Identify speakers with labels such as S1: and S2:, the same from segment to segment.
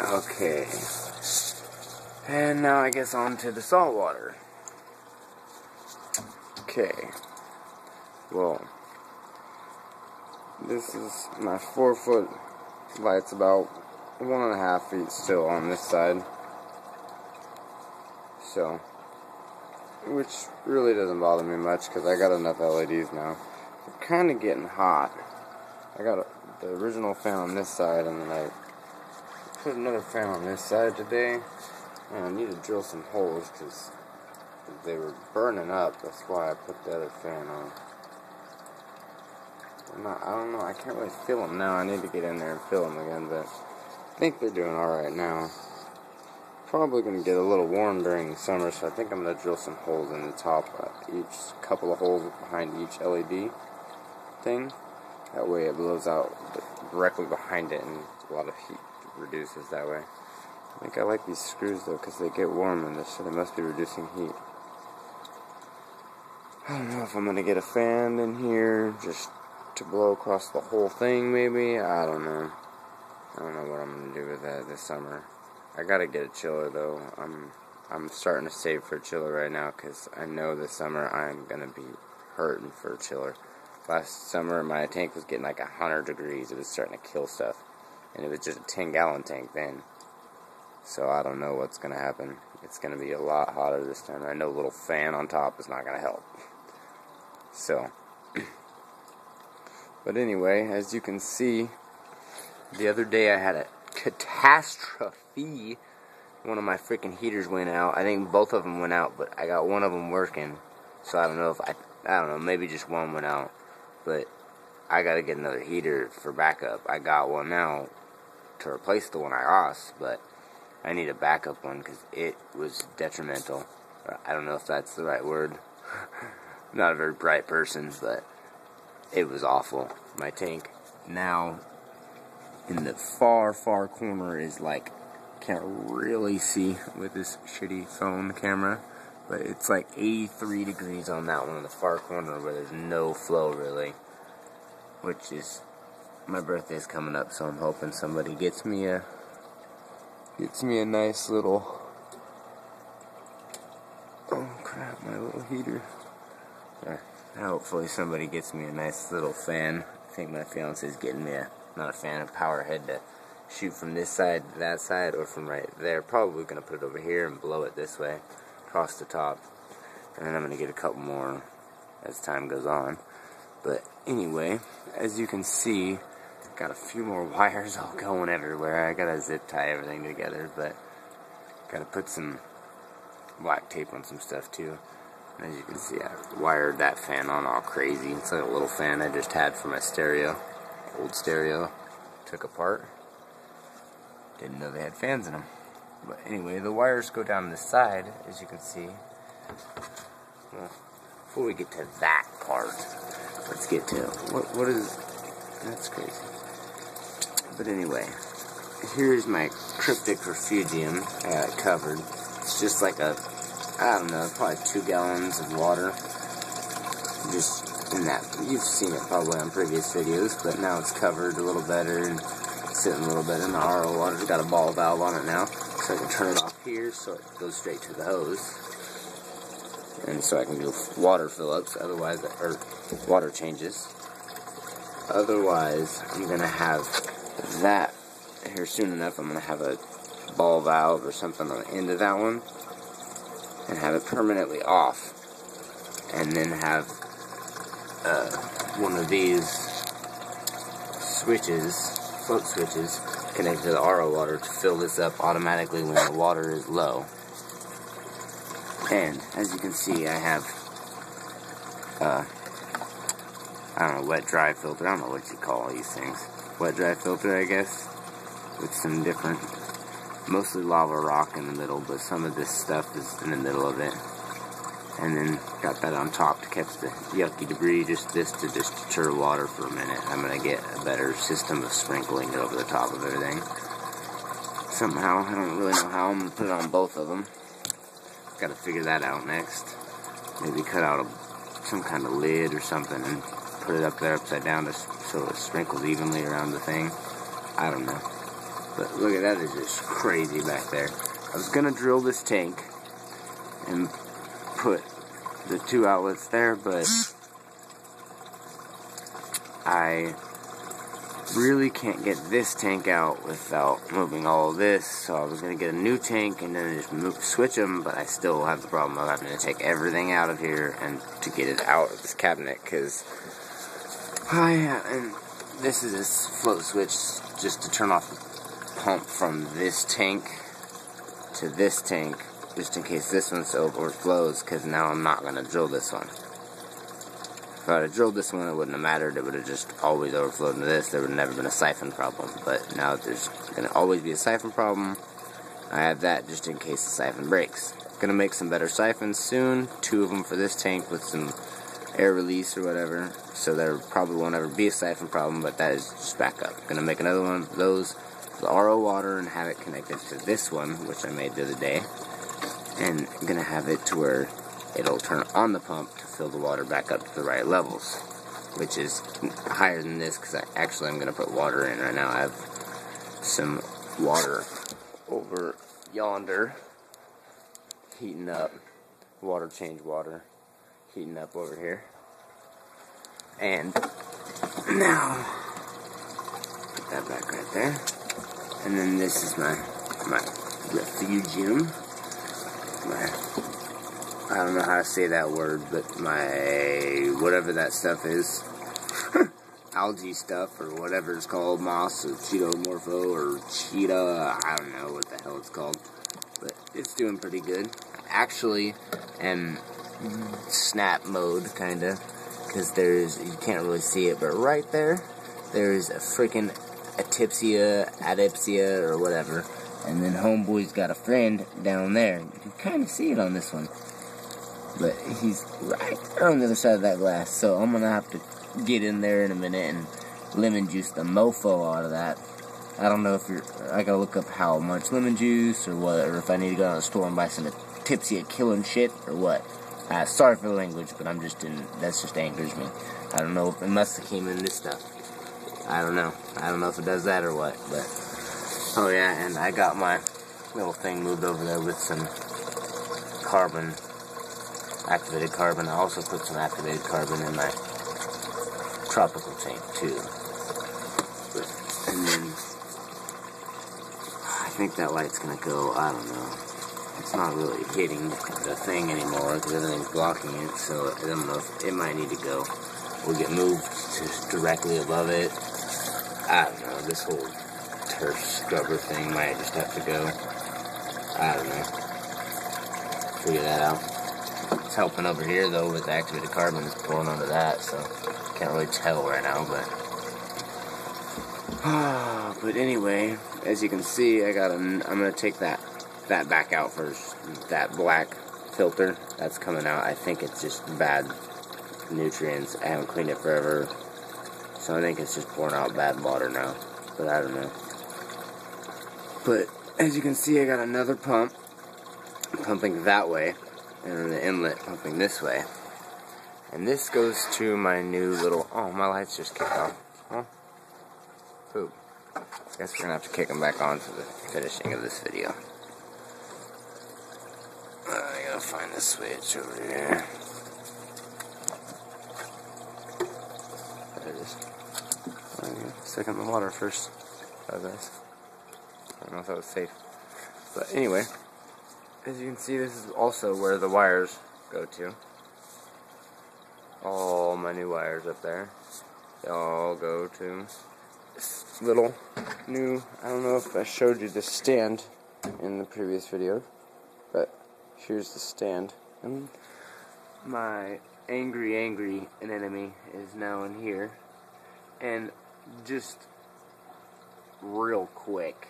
S1: Okay. And now I guess on to the salt water. Okay. Well, this is my 4-foot light's about 1.5 feet still on this side. So, which really doesn't bother me much because I got enough LEDs now. They're kind of getting hot. I got the original fan on this side, and then I put another fan on this side today. And I need to drill some holes because they were burning up. That's why I put the other fan on. I don't know. I can't really feel them now. I need to get in there and feel them again, but I think they're doing alright now. Probably going to get a little warm during the summer, so I think I'm going to drill some holes in the top, each couple of holes behind each LED thing. That way it blows out directly behind it, and a lot of heat reduces that way. I think I like these screws though, because they get warm in this, so they must be reducing heat. I don't know if I'm going to get a fan in here just to blow across the whole thing, maybe. I don't know. I don't know what I'm going to do with that this summer. I gotta get a chiller though. I'm starting to save for a chiller right now because I know this summer I'm gonna be hurting for a chiller. Last summer my tank was getting like 100 degrees. It was starting to kill stuff, and it was just a 10-gallon tank then. So I don't know what's gonna happen. It's gonna be a lot hotter this time. I know a little fan on top is not gonna help. So, but anyway, as you can see, the other day I had a catastrophe. One of my freaking heaters went out. I think both of them went out, but I got one of them working. So I don't know if I don't know, maybe just one went out. But I gotta get another heater for backup. I got one now to replace the one I lost, but I need a backup one because it was detrimental. I don't know if that's the right word. I'm not a very bright person, but it was awful. My tank now in the far corner is like, can't really see with this shitty phone camera, but it's like 83 degrees on that one in the far corner where there's no flow really, which is, my birthday's coming up, so I'm hoping somebody gets me a nice little, oh crap, my little heater. Hopefully somebody gets me a nice little fan. I think my fiance's getting me not a fan, a power head to shoot from this side to that side, or from right there. Probably going to put it over here and blow it this way, across the top. And then I'm going to get a couple more as time goes on. But anyway, as you can see, got a few more wires all going everywhere. I got to zip tie everything together, but got to put some black tape on some stuff too. And as you can see, I wired that fan on all crazy. It's like a little fan I just had for my stereo. Old stereo, took apart. Didn't know they had fans in them. But anyway, the wires go down this side, as you can see. Well, before we get to that part, let's get to what is. That's crazy. But anyway, here's my cryptic refugium covered. It's just like a, I don't know, probably 2 gallons of water. Just in that, you've seen it probably on previous videos, but now it's covered a little better and sitting a little better. And the RO water's got a ball valve on it now, so I can turn it off here so it goes straight to the hose, and so I can do water fill-ups, otherwise, or water changes. Otherwise, I'm gonna have that here soon enough. I'm gonna have a ball valve or something on the end of that one, and have it permanently off, and then have one of these switches, float switches, connected to the RO water to fill this up automatically when the water is low. And as you can see, I have I don't know, wet dry filter. I don't know what you call these things. Wet dry filter, I guess, with some different, mostly lava rock in the middle, but some of this stuff is in the middle of it. And then got that on top to catch the yucky debris, just this to just deter water for a minute. I'm going to get a better system of sprinkling it over the top of everything. Somehow, I don't really know how I'm going to put it on both of them. Got to figure that out next. Maybe cut out some kind of lid or something and put it up there upside down so it sprinkles evenly around the thing. I don't know. But look at that, it's just crazy back there. I was gonna drill this tank and put the 2 outlets there, but I really can't get this tank out without moving all of this, so I was going to get a new tank and then just switch them, but I still have the problem of having to take everything out of here and to get it out of this cabinet, because and this is this float switch just to turn off the pump from this tank to this tank, just in case this one overflows, because now I'm not going to drill this one. If I would have drilled this one, it wouldn't have mattered. It would have just always overflowed into this. There would have never been a siphon problem. But now there's going to always be a siphon problem. I have that just in case the siphon breaks. Going to make some better siphons soon. 2 of them for this tank with some air release or whatever. So there probably won't ever be a siphon problem, but that is just backup. Going to make another one of those for the RO water and have it connected to this one, which I made the other day. And I'm going to have it to where it'll turn on the pump to fill the water back up to the right levels, which is higher than this, because I'm going to put water in right now. I have some water over yonder heating up, water change water heating up over here. And now put that back right there, and then this is my refugium, I don't know how to say that word, but my whatever that stuff is, algae stuff or whatever it's called, moss or cheetomorpho or cheetah, I don't know what the hell it's called, but it's doing pretty good. Actually, in snap mode, kinda, because you can't really see it, but right there's a freaking adipsia or whatever, and then homeboy's got a friend down there. You can kind of see it on this one. But he's right there on the other side of that glass, so I'm gonna have to get in there in a minute and lemon juice the mofo out of that. I don't know if I gotta look up how much lemon juice or what, or if I need to go down to the store and buy some tipsy killing shit or what. Sorry for the language, but that just angers me. I don't know if it must have came in this stuff. I don't know if it does that or what, but oh yeah, and I got my little thing moved over there with some activated carbon. I also put some activated carbon in my tropical tank too. And then I think that light's gonna go, I don't know. It's not really hitting the thing anymore because everything's blocking it, so I don't know if it might need to go. We'll get moved to directly above it. I don't know, this whole turf scrubber thing might just have to go. I don't know. Figure that out. It's helping over here though with the activated carbon is pouring onto that, so can't really tell right now, but anyway, as you can see, I'm gonna take that back out first. That black filter that's coming out, I think it's just bad nutrients. I haven't cleaned it forever, so I think it's just pouring out bad water now, but I don't know. But as you can see, I got another pump pumping that way, and then the inlet pumping this way. And this goes to my new little... Oh, my lights just kicked off. Huh? Poop. I guess we're going to have to kick them back on for the finishing of this video. I gotta find the switch over here. There it is. Stick in the water first. That was nice. I don't know if that was safe. But anyway, as you can see, this is also where the wires go to. All my new wires up there, they all go to this little new, I don't know if I showed you the stand in the previous video, but here's the stand. And my angry anemone is now in here. And just real quick,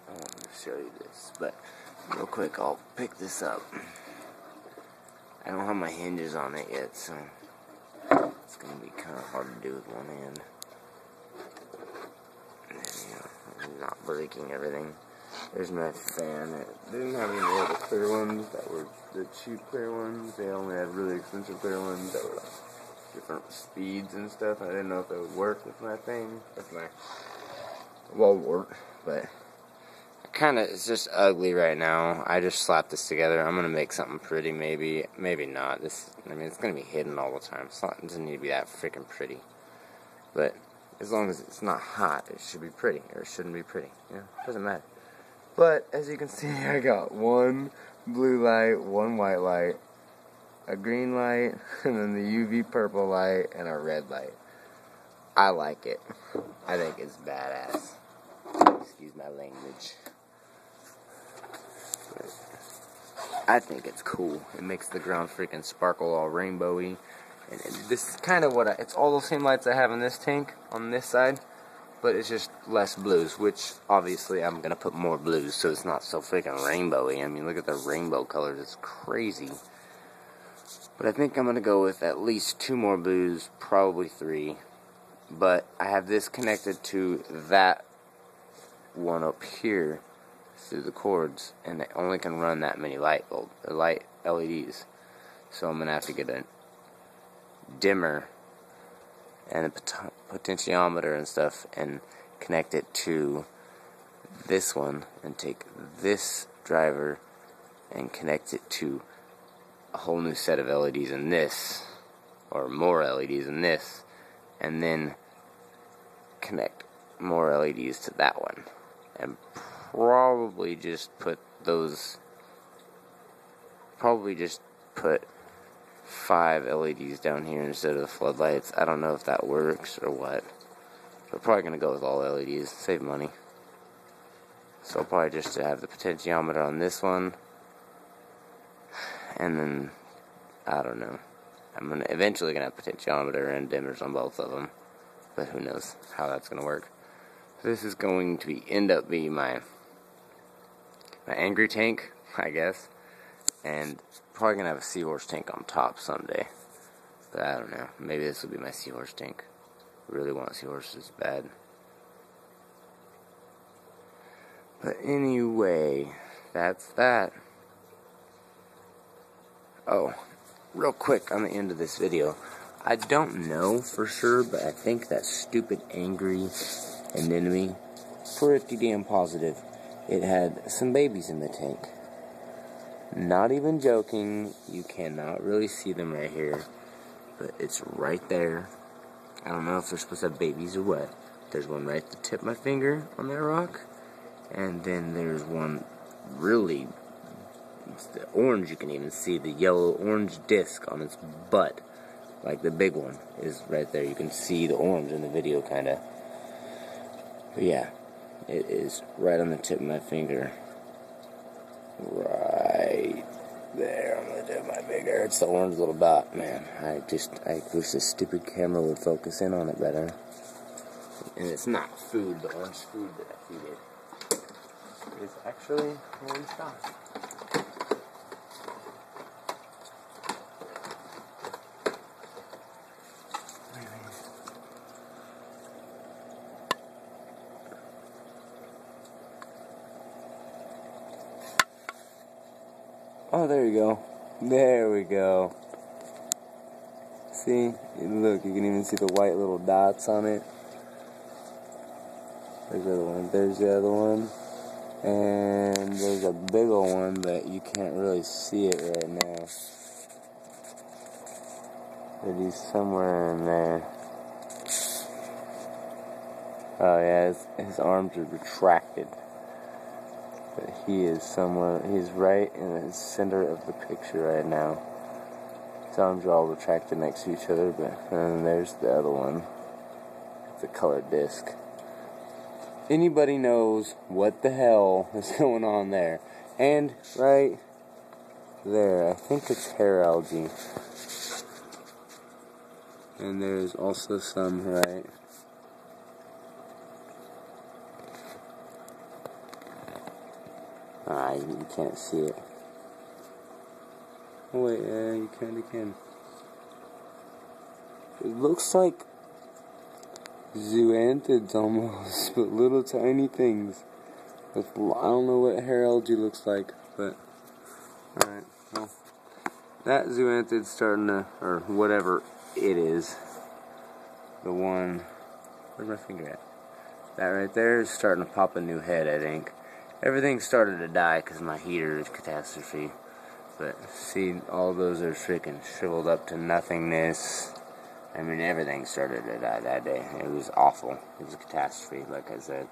S1: I want to show you this, but real quick, I'll pick this up. I don't have my hinges on it yet, so it's going to be kind of hard to do with one hand. I'm not breaking everything. There's my fan. It didn't have any of the clear ones that were the cheap clear ones. They only had really expensive clear ones that were like different speeds and stuff. I didn't know if it would work with my thing, with my wall wart, but it's just ugly right now. I just slapped this together. I'm gonna make something pretty, maybe not. I mean, it's gonna be hidden all the time. It doesn't need to be that freaking pretty, but as long as it's not hot, it should be pretty, or it shouldn't be pretty. It doesn't matter. But as you can see, I got one blue light, one white light, a green light, and then the UV purple light, and a red light. I like it. I think it's badass. Excuse my language. But I think it's cool. It makes the ground freaking sparkle all rainbowy. And this is kind of what it's all the same lights I have in this tank on this side, but it's just less blues, which obviously I'm going to put more blues so it's not so freaking rainbowy. I mean, look at the rainbow colors. It's crazy. But I think I'm going to go with at least 2 more blues, probably 3. But I have this connected to that one up here through the cords, and it only can run that many light LEDs. So I'm going to have to get a dimmer and a potentiometer and stuff and connect it to this one, and take this driver and connect it to a whole new set of LEDs in this, or more LEDs in this, and then connect more LEDs to that one, and probably just put 5 LEDs down here instead of the floodlights. I don't know if that works or what. We're probably going to go with all LEDs, save money. So I'll probably just have the potentiometer on this one, and then, I don't know. I'm eventually going to have potentiometer and dimmers on both of them, but who knows how that's going to work. So this is going to end up being my angry tank, I guess, and probably going to have a seahorse tank on top someday, but I don't know. Maybe this will be my seahorse tank. I really want seahorses bad. But anyway, that's that. Oh, real quick on the end of this video, I don't know for sure, but I think that stupid angry anemone, pretty damn positive, it had some babies in the tank. Not even joking, you cannot really see them right here, but it's right there. I don't know if they're supposed to have babies or what. There's one right at the tip of my finger on that rock, and then there's one really, it's the orange, you can even see the yellow orange disc on its butt, like the big one is right there. You can see the orange in the video kinda. But yeah, it is right on the tip of my finger. Right there on the tip of my finger. It's the orange little dot, man. I wish this stupid camera would focus in on it better. And it's not food, the orange food that I feed it. It's actually orange dot. Oh, there you go. There we go. See? Look, you can even see the white little dots on it. There's the other one. There's the other one. And there's a big old one, but you can't really see it right now. But he's somewhere in there. Oh yeah, his arms are retracted. But he is somewhere, he's right in the center of the picture right now. His arms are all retracted next to each other, but and then there's the other one. It's a colored disc. Anybody knows what the hell is going on there? And right there, I think it's hair algae. And there's also some right. You can't see it. Oh wait, yeah, you kinda can. It looks like zoanthids almost, but little tiny things. I don't know what hair algae looks like, but alright, well, that zoanthid's starting to, or whatever it is. The one, where's my finger at? That right there is starting to pop a new head, I think. Everything started to die because my heater is catastrophe. But see, all those are freaking shriveled up to nothingness. I mean, everything started to die that day. It was awful. It was a catastrophe, like I said.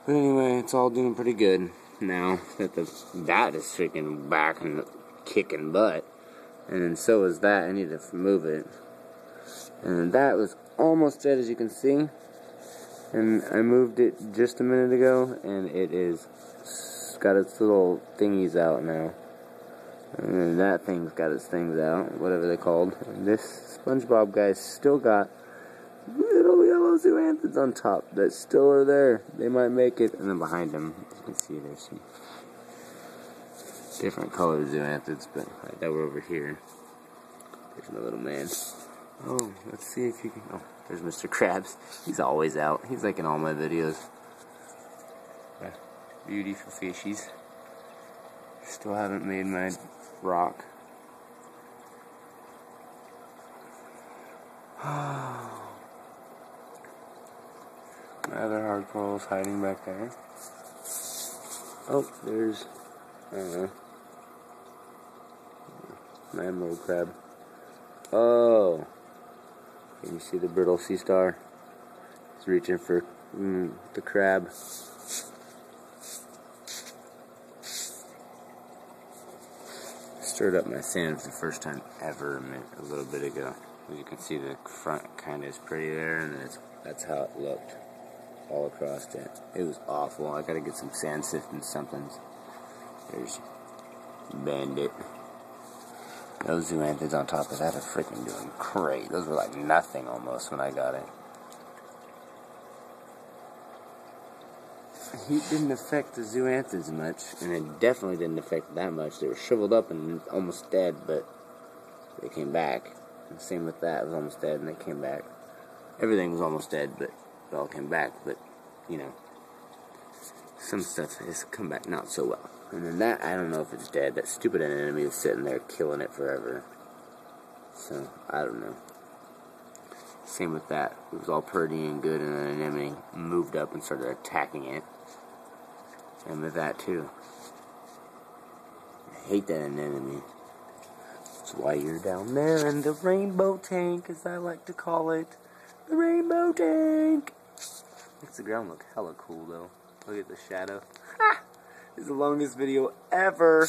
S1: But anyway, it's all doing pretty good now that that is freaking back and kicking butt. And then so is that. I need to move it. And that was almost dead, as you can see. And I moved it just a minute ago, and it is got its little thingies out now. And then that thing's got its things out, whatever they're called. And this SpongeBob guy's still got little yellow zoanthids on top that still are there. They might make it. And then behind him, you can see there's some different colored zoanthids, but right that we're over here. There's my little man. Oh, let's see if you can. Oh, there's Mr. Krabs. He's always out. He's like in all my videos. Beautiful fishies. Still haven't made my rock. My other hard coral's hiding back there. Oh, there's, I don't know, my emerald crab. Oh, can you see the brittle sea star? He's reaching for the crab. Stirred up my sand for the first time ever a little bit ago. As you can see, the front kind of is pretty there, and that's how it looked all across it. It was awful. I gotta get some sand sifting somethings. There's Bandit. Those zoanthids on top of that are freaking doing great. Those were like nothing almost when I got it. Heat didn't affect the zoanthids much, and it definitely didn't affect that much. They were shriveled up and almost dead, but they came back. And same with that, it was almost dead and they came back. Everything was almost dead, but it all came back. But, you know, some stuff has come back not so well. And then that, I don't know if it's dead. That stupid anemone is sitting there killing it forever. So, I don't know. Same with that. It was all pretty and good, and then an anemone moved up and started attacking it. And with that, too. I hate that anemone. That's why you're down there in the rainbow tank, as I like to call it. The rainbow tank! Makes the ground look hella cool, though. Look at the shadow. Ha! This is the longest video ever.